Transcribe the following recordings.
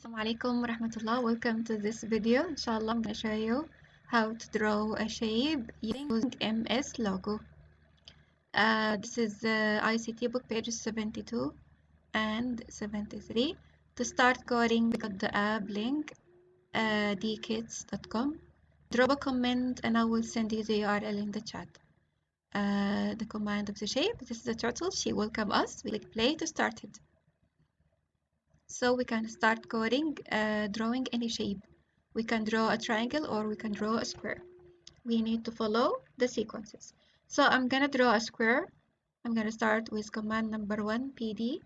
Assalamu alaikum warahmatullah. Welcome to this video. Inshallah, I'm going to show you how to draw a shape using MS logo. This is ICT book pages 72 and 73. To start coding, we got the app link, dkits.com. Drop a comment and I will send you the URL in the chat. The command of the shape, this is the turtle. She will welcome us. We click play to start it. So we can start coding, drawing any shape. We can draw a triangle or we can draw a square. We need to follow the sequences. So I'm gonna draw a square. I'm gonna start with command number 1, PD.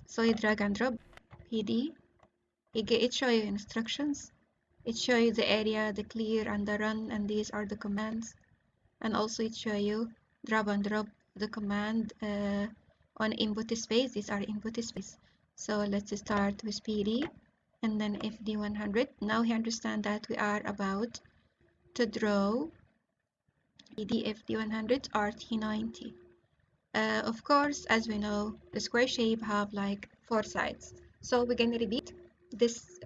So you drag and drop, PD. It show you instructions. It show you the area, the clear and the run, and these are the commands. And also it show you drag and drop the command on input space. These are input space. So let's start with PD and then FD100. Now we understand that we are about to draw PD FD100 RT90. Of course, as we know, the square shape have like 4 sides. So we're gonna repeat this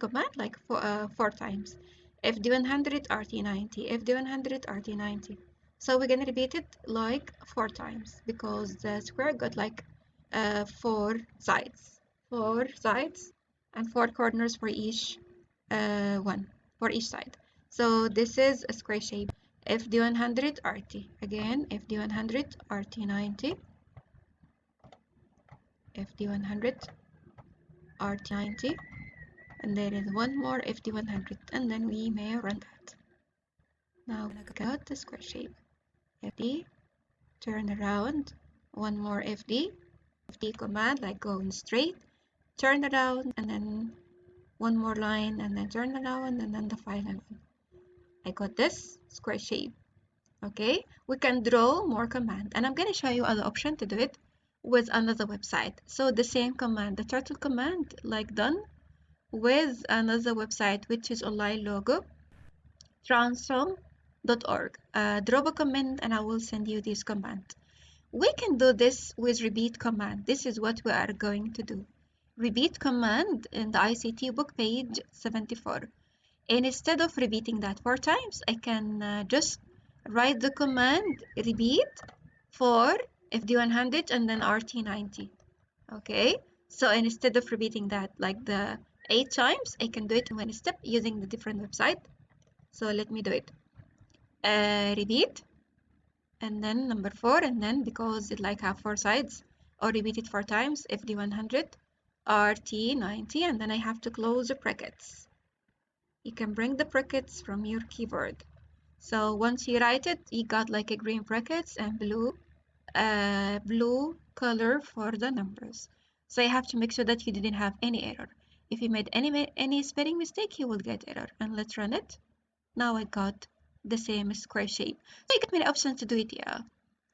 command like four times. FD100 RT90, FD100 RT90. So we're gonna repeat it like 4 times because the square got like 4 sides and 4 corners for each for each side. So this is a square shape. FD100 RT, again FD100 RT90, FD100 RT90, and there is one more FD100, and then we may run that. Now we got the square shape. FD, turn around, one more FD command like going straight, turn around, and then one more line, and then turn around, and then the final one. I got this square shape. Okay, we can draw more command, and I'm going to show you other option to do it with another website. So the same command, the turtle command, like done with another website, which is online logo, transform.org. Drop a comment and I will send you this command. We can do this with repeat command. This is what we are going to do. Repeat command in the ICT book page 74. And instead of repeating that 4 times, I can just write the command repeat for FD100 and then RT90. Okay, so instead of repeating that like the 8 times, I can do it in one step using the different website. So let me do it. Repeat and then number 4, and then because it like have 4 sides, or repeat it 4 times, FD100 RT90, and then I have to close the brackets. You can bring the brackets from your keyboard. So once you write it, you got like a green brackets and blue color for the numbers. So you have to make sure that you didn't have any error. If you made any spelling mistake, you will get error. And let's run it. Now I got the same square shape. So you got many options to do it. Yeah.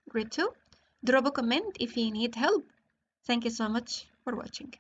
Great too. Drop a comment if you need help. Thank you so much for watching.